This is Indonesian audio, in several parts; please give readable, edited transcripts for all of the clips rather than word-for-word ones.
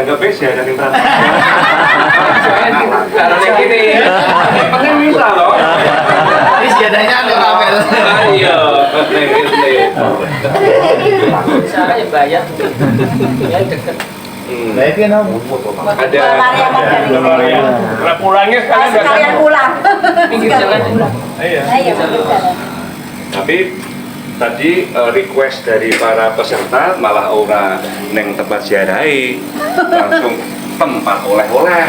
dianggapnya ziarah yang pertama. Karena gini, penting bisa loh. Ini ziarahnya ada Rafael. Iya, penting gitu. Saya bayar. Ya deket. Nah itu kan Ada. Nah, pulangnya sekalian Sekalian pulang. Pinggir jalan pulang. Iya. Iya, pinggir jalan. Tapi tadi request dari para peserta malah ora neng tempat ziarahi, langsung tempat oleh-oleh.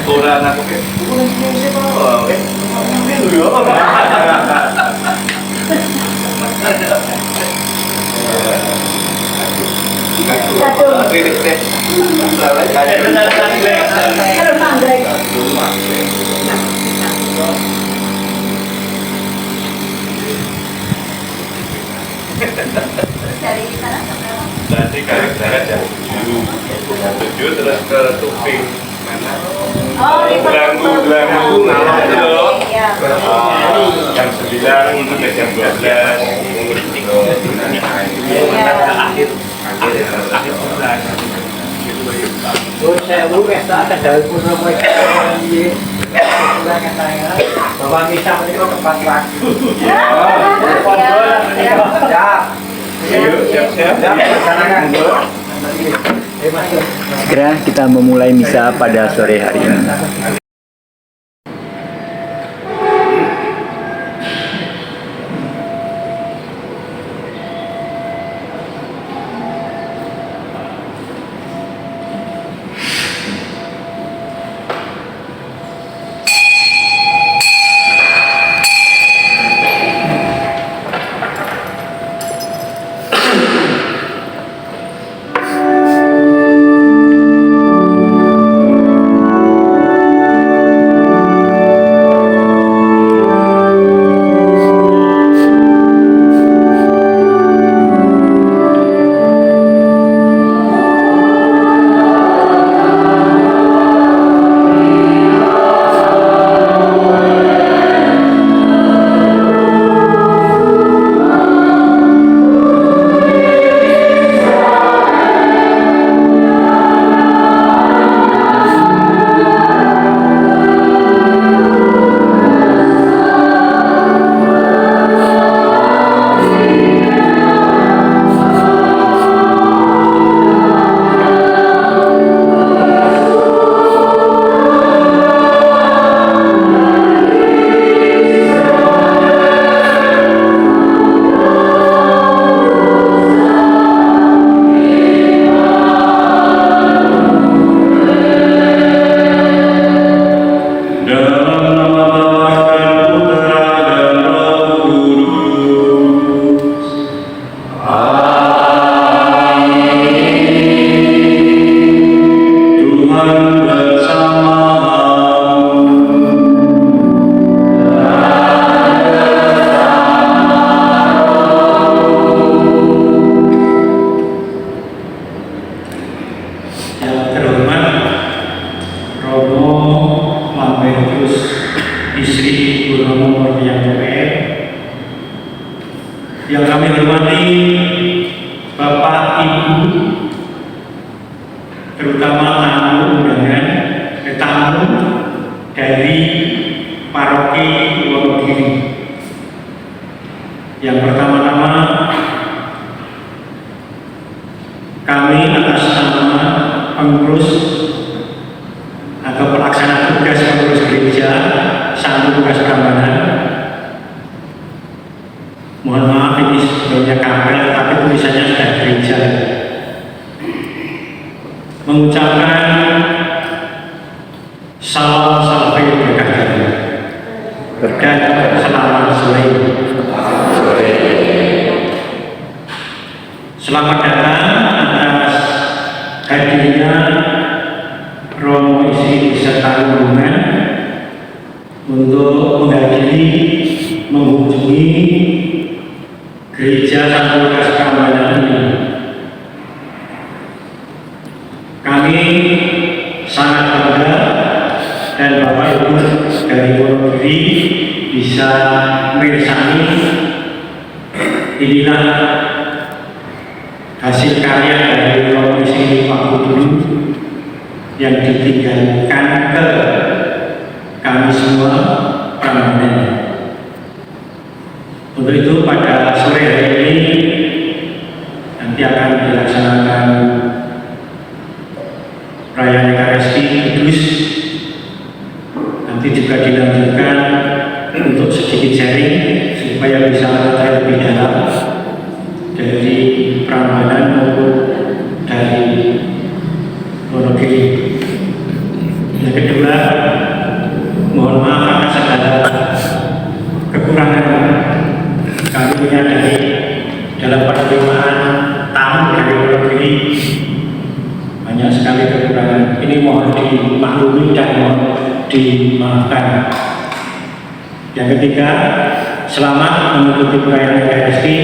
Ora aku ke. Kalau manggrek. Nanti gara-gara jam 7 terus ke Tuping. Oh, di Gelanggu ngalor itu loh. Iya. Jam 9 sampai jam 12. Akhir bulan. Saya boleh tak ada daun pun ramai bahwa bisa menikah tempat waktu. Segera kita memulai misa pada sore hari ini. Yang kami hormati Bapak Ibu, terutama tamu undangan, tamu dari Paroki Wonogiri. Yang pertama-tama kami atas nama pengurus atau pelaksana tugas pengurus gereja Santo Lukas Prambanan, mohon maaf ini sebetulnya kampret tapi tulisannya sudah gereja, mengucapkan salam salve berkah dan selamat sore. Selamat datang atas hadirnya Romo Isi beserta rombongan untuk menghadiri mengunjungi Gereja Santo Lukas Prambanan ini. Kami sangat bangga dan Bapak Ibu dari Wonogiri bisa bisa mirsani inilah hasil karya dari Komisi Waktu dulu yang ditinggalkan ke kami semua permanen. Untuk itu pada sore hari ini nanti akan dilaksanakan perayaan Ekaristi Kudus. Nanti juga dilanjutkan untuk sedikit sharing supaya bisa mengetahui lebih dalam dari Prambanan maupun dari Wonogiri. Yang kedua, mohon maaf atas segala kekurangan kami menyadari dalam penerimaan tamu dari Wonogiri banyak sekali kekurangan. Ini mohon dimaklumi dan mohon dimaafkan. Yang ketiga, selamat mengikuti perayaan Ekaristi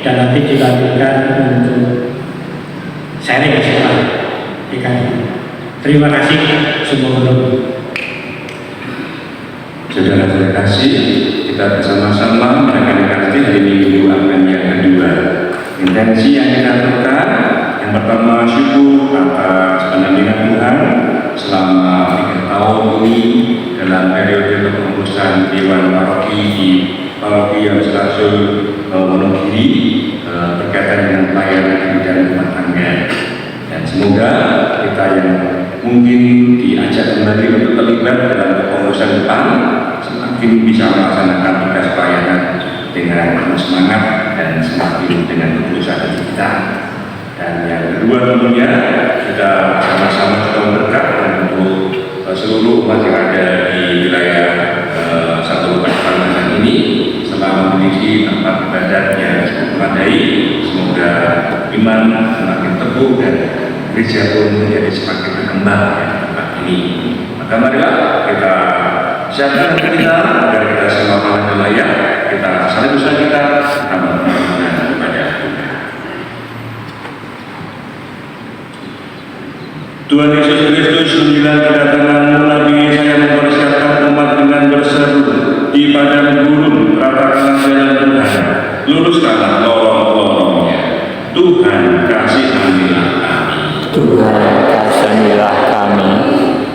dan nanti dilanjutkan untuk sharing setelah Ekaristi. Terima kasih semua. Saudara terima kasih, kita bersama-sama merayakan Ekaristi hari Minggu Advent yang kedua. Intensi yang kita lakukan, yang pertama syukur atas pendampingan Tuhan selama 3 tahun ini dalam periode kepengurusan Dewan Paroki di Paroki yang Rasul Wonogiri berkaitan dengan pelayanan di bidang rumah tangga. Dan semoga kita yang mungkin diajak kembali untuk terlibat dalam kepengurusan depan semakin bisa melaksanakan tugas pelayanan dengan penuh semangat dan semakin dengan ketulusan hati kita. Dan yang kedua tentunya kita sama-sama juga berkat untuk seluruh umat yang ada di wilayah satu Prambanan ini selama memiliki tempat ibadah yang cukup memadai. Semoga iman semakin teguh dan gereja pun menjadi semakin berkembang di tempat ini. Maka marilah kita siapkan kita agar kita semua malam layak, kita saling usaha kita bermohon kepada Tuhan. Tuhan Yesus Kristus, menjelang kedatangan-Mu Nabi saya mempersiapkan umat dengan berseru di padang gurun, ratakanlah jalan Tuhan, luruskanlah lorong-lorongnya. Tuhan kasihanilah kami. Tuhan kasihanilah kami.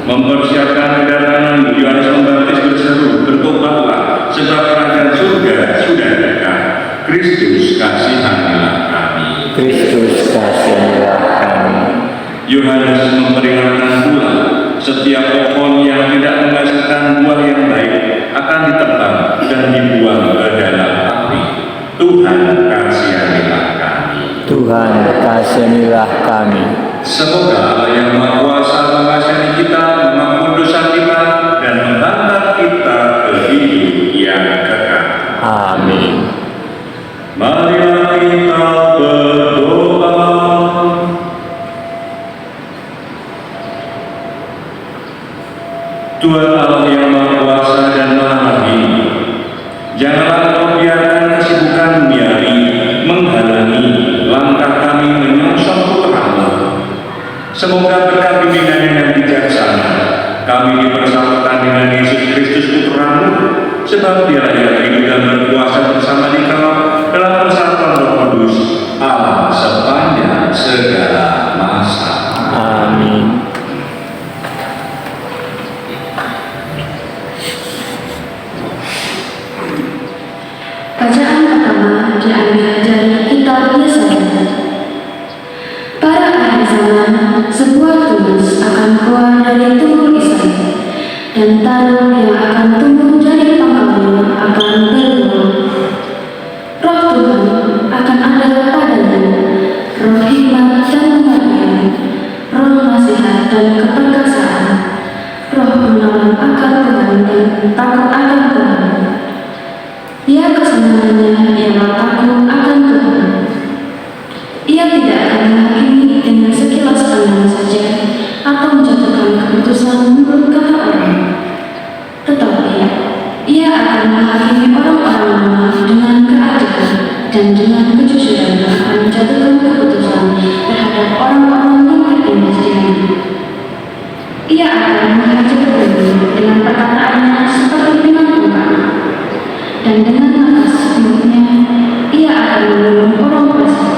Mempersiapkan kedatangan Yohanes Pembaptis berseru, bertobatlah sebab kerajaan surga sudah dekat. Kristus kasihanilah kami. Kristus kasihanilah kami. Yohanes memperingatkan pula, setiap pohon yang tidak menghasilkan buah yang baik akan ditebang dan dibuang ke dalam api. Tuhan kasihanilah kami. Tuhan kasihanilah kami. Semoga Allah yang Maha Kuasa mengasihi kita, mengampuni dosa kita, dan menghantar kita ke hidup yang kekal. Amin. Marilah kita berdoa. Tuhan Allah yang Maha Kuasa dan Maha Adil, janganlah Engkau biarkan kesibukan duniawi menghalangi langkah kami menyongsong Putra-Mu. Semoga berkat bimbingan yang bijaksana kami dipersatukan dengan Yesus Kristus Putra-Mu, sebab Dialah yang hidup dan berkuasa bersama Dikau dalam persatuan Roh Kudus, Allah sepanjang segala masa. Amin. Bacaan pertama diambil dari kitab Yesaya. Pada akhir zaman, sebuah tunas akan keluar dari tubuh Israel, dan tanah yang akan tumbuh dari pangkalnya akan berbuah. Roh Tuhan akan ada padanya, roh hikmat dan pengertian, roh nasihat dan keperkasaan, roh pengenalan akan Tuhan dan takut akan Tuhan. Ia kesenangannya ialah takut akan Tuhan. Ia tidak akan menghakimi dengan sekilas pandang saja atau menjatuhkan keputusan menurut kata orang, tetapi ia akan menghakimi orang-orang lemah dengan keadilan dan dengan kejujuran akan menjatuhkan keputusan terhadap orang-orang yang tertindas dirinya. Ia akan menghajar bumi dengan perkataannya seperti dengan tungkang. dan dengan nafas mulutnya ia akan menolong orang fasik.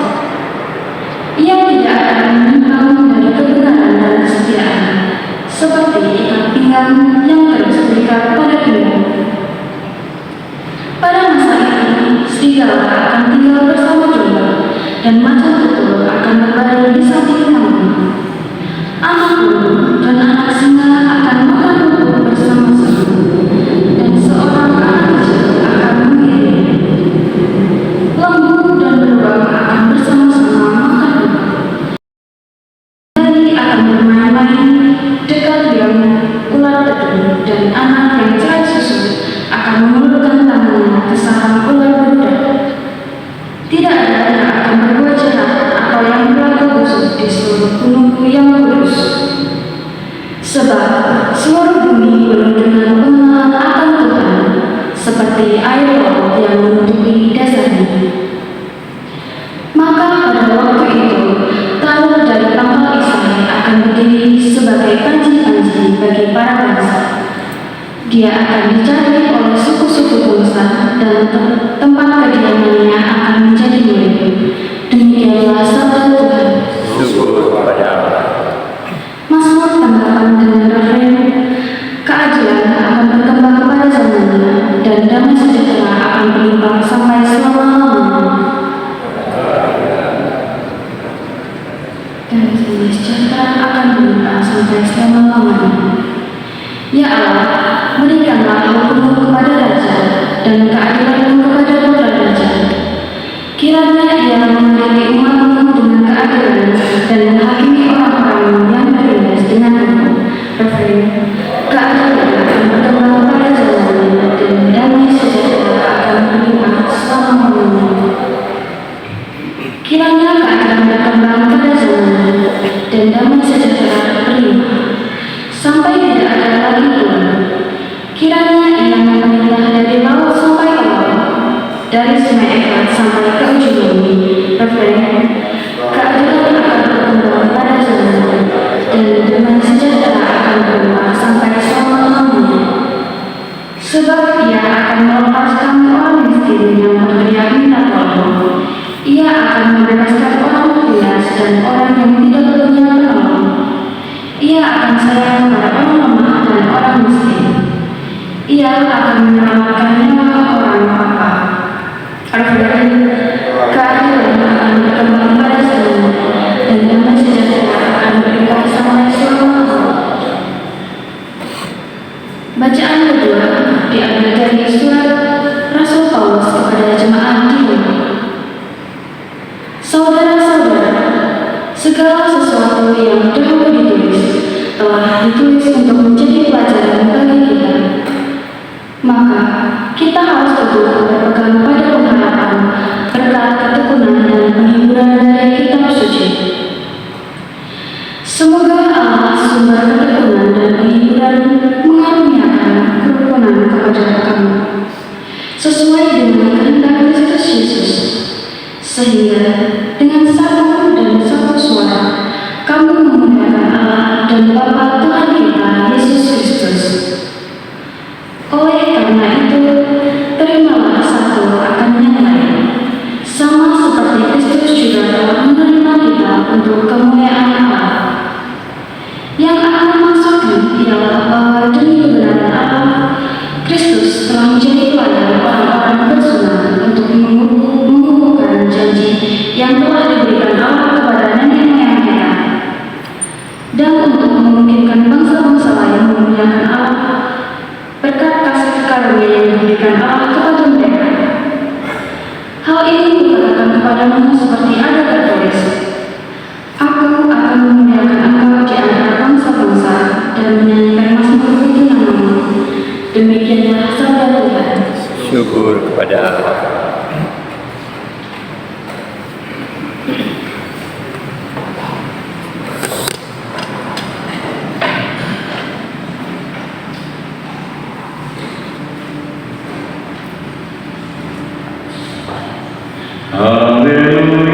Ia tidak akan menyimpang dari kebenaran dan kesetiaan, seperti ikat pinggang yang terus terikat pada pinggang. Pada masa itu, serigala akan tinggal bersama domba, dan macan tutul akan berbaring di samping kambing. Anak burung dan anak singa akan makan rumput bersama-sama, dan seorang anak kecil akan mengiringnya. Lembu dan beruang akan bersama-sama makan rumput. Bayi akan bermain-main dekat liang ular dedung, dan anak yang cerai susu akan mengulurkan tangannya ke sarang ular beludak. Tidak ada yang akan berbuat jahat atau yang berlaku busuk di seluruh gunungku yang kudus. Sebab seluruh bumi penuh dengan pengenalan akan Tuhan, seperti air laut yang menutupi dasarnya. Maka pada waktu itu, Taur dari tampal Israel akan berdiri sebagai panji-panji bagi para bangsa. Dia akan dicari oleh suku-suku bangsa, dan tempat kediamannya akan menjadi mulia. Demikianlah sabda Tuhan. Syukur kepada Allah. Mazmur tanggapan dengan refren, keadilan akan berkembang pada zamannya, dan damai sejahtera akan berlimpah sampai selama-lamanya. Dan damai sejahtera akan berlimpah sampai selama-lamanya. Ya Allah, berikanlah hukum-Mu kepada raja, dan keadilan-Mu kepada putra raja. Kiranya ia menghakimi umat-Mu dengan keadilan, dan menghakimi orang-orang yang bertindas dengan hukum. Refren, keadilan akan berkembang pada zamannya, dan damai sejahtera akan berlimpah selama-lamanya. Kiranya keadilan berkembang pada zamannya, dan damai sejahtera berlimpah sampai tidak ada lagi Tuhan. Kiranya ia memerintah dari laut sampai ke laut, dari sungai Efrat sampai ke ujung bumi. Refren, keadilan akan berkembang pada zamannya, dan damai sejahtera akan berlimpah sampai selama-lamanya. Sebab ia akan melepaskan orang miskin yang berteriak minta tolong. Ia akan membebaskan orang pias dan orang yang tidak punya penolong. Ia akan sayang pada orang lemah dan orang miskin. Ia akan menyelamatkan nyawa orang apa. Refren, keadilan akan berkembang pada zamannya, dan damai sejahtera akan berlimpah sampai selama-lamanya. Bacaan kedua diambil dari surat Rasul Paulus kepada jemaat di Roma. Saudara-saudara, segala sesuatu yang dahulu ditulis telah ditulis untuk menjadi pelajaran bagi kita. Maka kita harus betul berpegang pada pengharapan berkat ketekunan dan penghiburan dari kitab suci. Semoga Allah sumber ketekunan dan penghiburan mengaruniakan kerukunan kepada kamu, sesuai dengan kehendak Kristus Yesus, sehingga dengan satu dan satu suara kamu memuliakan Allah dan Bapa Tuhan kita Yesus Kristus. Oleh karena itu, terimalah satu akan yang lain, sama seperti Kristus juga telah menerima kita untuk kemuliaan Allah. Yang akan maksudkan ialah bahwa demi kebenaran Allah, Kristus telah menjadi pelayan orang-orang bersunat untuk mengukuhkan janji yang telah diberikan Allah kepada nenek moyang kita, dan untuk memungkinkan bangsa-bangsa lain memuliakan Allah berkat kasih karunia yang diberikan Allah kepada mereka. Hal ini kukatakan kepadamu seperti ada tertulis, Aku akan memuliakan engkau di antara bangsa-bangsa dan menyanyikan mazmur puji namamu. Demikianlah sabda Tuhan. Syukur kepada Allah. Haleluya.